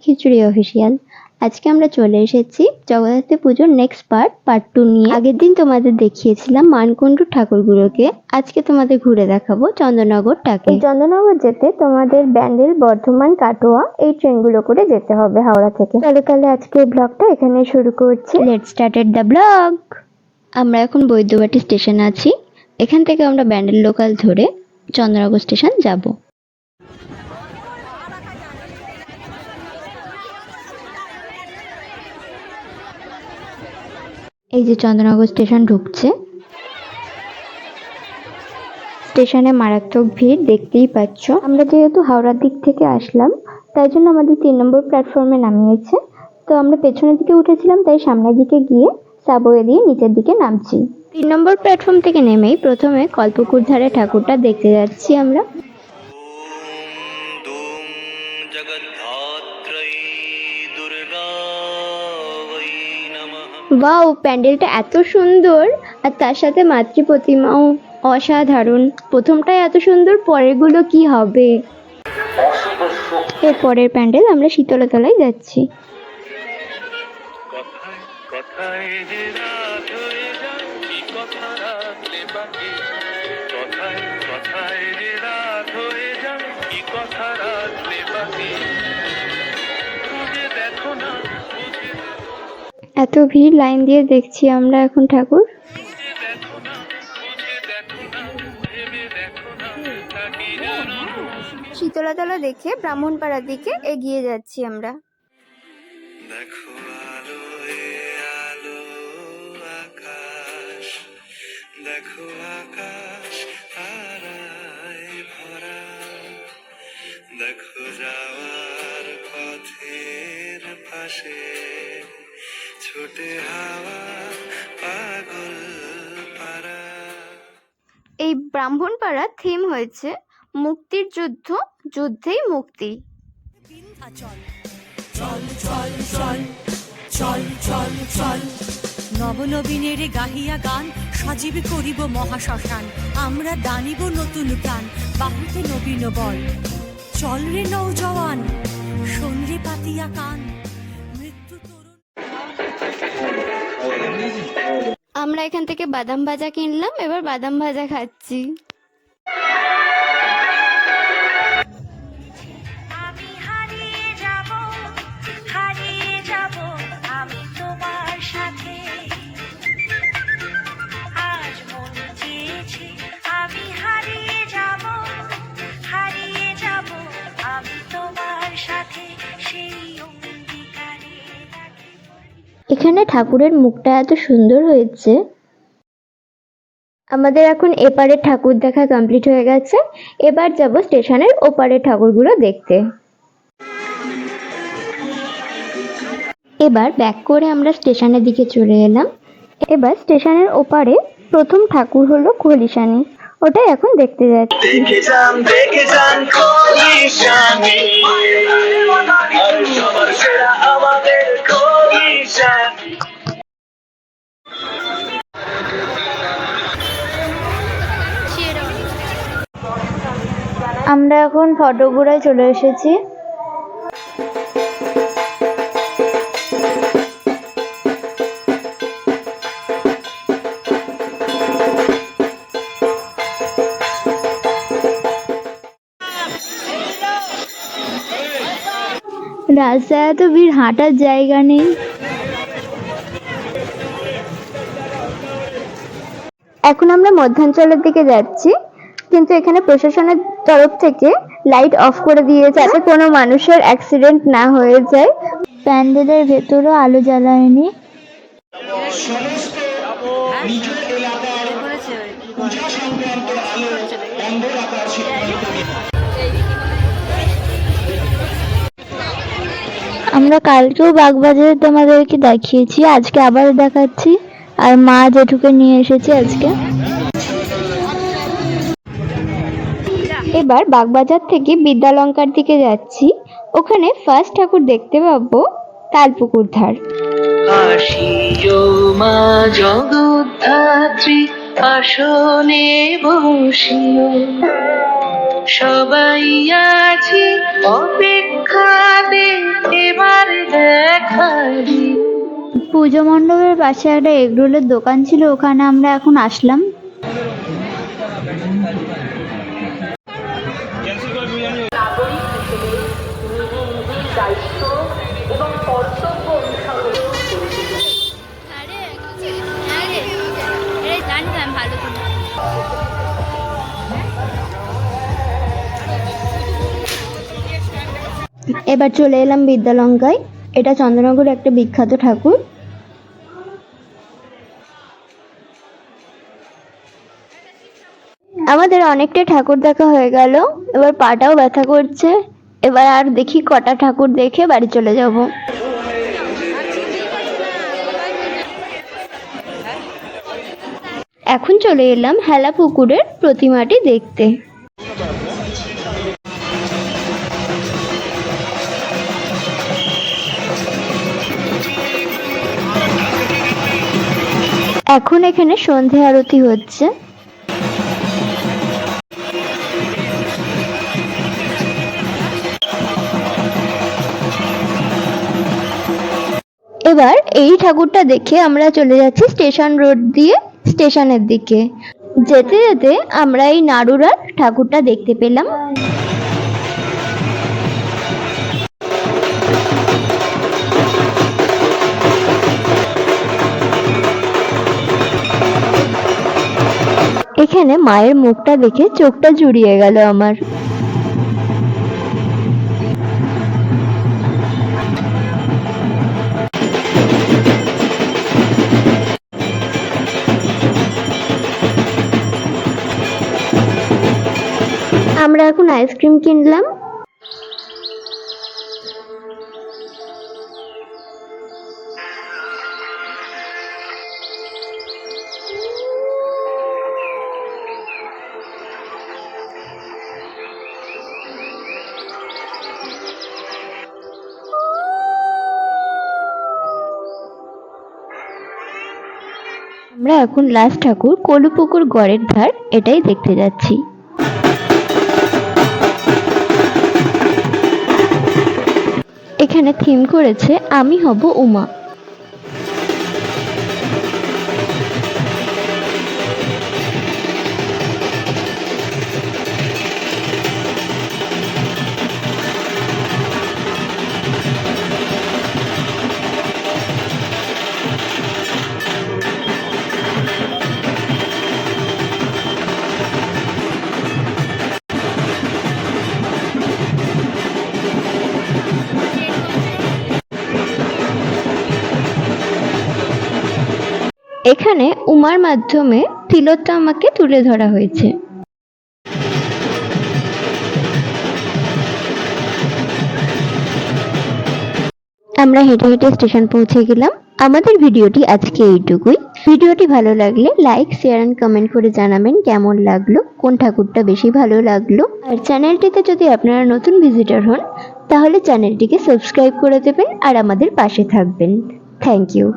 খিচুড়ি official. আজকে আমরা চলে এসেছি জগদ্ধাত্রী পুজোর নেক্সট পার্ট 2 নিয়ে। আগের দিন তোমাদের দেখিয়েছিলাম মানকুণ্ডু ঠাকুরগুলোকে, আজকে তোমাদের ঘুরে দেখাবো চন্দননগরটাকে। এই চন্দননগর যেতে তোমাদের ব্যান্ডেল, বর্ধমান, কাটোয়া এই ট্রেনগুলো করে যেতে হবে হাওড়া থেকে। চলো তাহলে আজকে ব্লগটা এখানে শুরু করছি। Let's started the blog. আমরা এখন বৈদ্যবাটি স্টেশনে আছি। এখান থেকে আমরা ব্যান্ডেল লোকাল ধরে চন্দননগর স্টেশন যাব। এই যে চন্দননগর স্টেশন ঢুকছে। স্টেশনে মারাত্মক ভিড় দেখতেই পাচ্ছ। আমরা যেহেতু হাওড়ার দিক থেকে আসলাম তাই জন্য আমাদের 3 নম্বর প্ল্যাটফর্মে নামিয়েছে। তো আমরা পেছনের দিকে উঠেছিলাম, তাই সামনের দিকে গিয়ে সাবওয়ে দিয়ে নিচের দিকে নামছি। 3 নম্বর প্ল্যাটফর্ম থেকে নেমেই প্রথমে কল্পকুরধারে ঠাকুরটা দেখতে যাচ্ছি আমরা। ওয়াও, প্যান্ডেলটা এত সুন্দর, আর তার সাথে মাতৃ প্রতিমাও অসাধারণ। প্রথমটাই এত সুন্দর, পরেরগুলো কি হবে। এর পরের প্যান্ডেল আমরা শীতলাতলায় যাচ্ছি। এত ভিড়, লাইন দিয়ে দেখছি আমরা এখন ঠাকুর। শীতলাতলা দেখে ব্রাহ্মণপাড়ার দিকে এগিয়ে যাচ্ছি আমরা। দেখো আলো আলো আকাশ, দেখো আকাশ তারায় ভরা, দেখো যাওয়ার পথের পাশে ছোটে হাওয়া পাগল পাড়া। এই ব্রাহ্মণপাড়ার থিম হয়েছে মুক্তির যুদ্ধ, যুদ্ধেই মুক্তি। চল চল চল চল চল চল চল, নবনবীনের গাহিয়া গান সজীব করিব মহাশ্মশান। আমরা দানিব নতুন প্রাণ, বাহুতে নবীন বল। চল রে নৌজওয়ান, শোন রে পাতিয়া কান, মৃত্যু তরুণ। আমরা এখান থেকে বাদাম ভাজা কিনলাম, এবার বাদাম ভাজা খাচ্ছি। এখানে ঠাকুরের মুখটা এত সুন্দর হয়েছে। আমাদের এখন এপারের ঠাকুর দেখা কমপ্লিট হয়ে গেছে। এবার যাব স্টেশনের ওপারের ঠাকুরগুলো দেখতে। এবার ব্যাক করে আমরা স্টেশনের দিকে চলে এলাম। এবার স্টেশনের ওপারে প্রথম ঠাকুর হলো খলিশানি, ওটাই এখন দেখতে যাচ্ছি। আমরা এখন ফটোগুড়ায় চলে এসেছি। রাস্তায় এত ভিড়, হাঁটার জায়গা নেই। এখন আমরা মধ্যাঞ্চলের দিকে যাচ্ছি, কিন্তু এখানে প্রশাসনের তরফ থেকে লাইট অফ করে দিয়েছে যাতে কোনো মানুষের অ্যাক্সিডেন্ট না হয়ে যায়। প্যান্ডেলের ভেতরও আলো জ্বালায়নি। আমরা কালকেও বাগবাজারে তোমাদেরকে দেখিয়েছি, আজকে আবার দেখাচ্ছি। আর মা জেঠুকে নিয়ে এসেছি আজকে। এবার বাগবাজার থেকে বিদ্যালঙ্কার দিকে যাচ্ছি। ওখানে ফার্স্ট ঠাকুর দেখতে পাবো তালপুকুর ধার। আসিও মা জগদ্ধাত্রী, আসনে বসিও, সবাই আছি অপেক্ষাতে পুজো মণ্ডপের পাশে একটা এগরোলের দোকান ছিল, ওখানে আমরা এখন আসলাম। এবার চলে এলাম বিদ্যালঙ্কায়। এটা চন্দ্রনগরের একটা বিখ্যাত ঠাকুর। আমাদের অনেকটা ঠাকুর দেখা হয়ে গেল, এবার পাটাও ব্যথা করছে। এবার আর দেখি কটা ঠাকুর দেখে বাড়ি চলে যাব। এখন চলে এলাম হেলা পুকুরের প্রতিমাটি দেখতে। এখন এখানে সন্ধে আরতি হচ্ছে। এবার এই ঠাকুরটা দেখে আমরা চলে যাচ্ছি স্টেশন রোড দিয়ে স্টেশনের দিকে। যেতে যেতে আমরা এই নাড়ুরার ঠাকুরটা দেখতে পেলাম। এখানে মায়ের মুখটা দেখে চোখটা জুড়িয়ে গেল আমার। আমরা এখন আইসক্রিম কিনলাম। আমরা এখন লাস্ট ঠাকুর কলুপুকুর গড়ের ধার এটাই দেখতে যাচ্ছি। এখানে থিম করেছে আমি হব উমা। এখানে উমার মাধ্যমে তিলোত্তমাকে তুলে ধরা হয়েছে। আমরা হেঁটে হেঁটে স্টেশন পৌঁছে গেলাম। আমাদের ভিডিওটি আজকে এইটুকুই। ভিডিওটি ভালো লাগলে লাইক, শেয়ার এন্ড কমেন্ট করে জানাবেন কেমন লাগলো, কোন ঠাকুরটা বেশি ভালো লাগলো। আর চ্যানেলটিতে যদি আপনারা নতুন ভিজিটর হন তাহলে চ্যানেলটিকে সাবস্ক্রাইব করে দেবেন আর আমাদের পাশে থাকবেন। Thank you.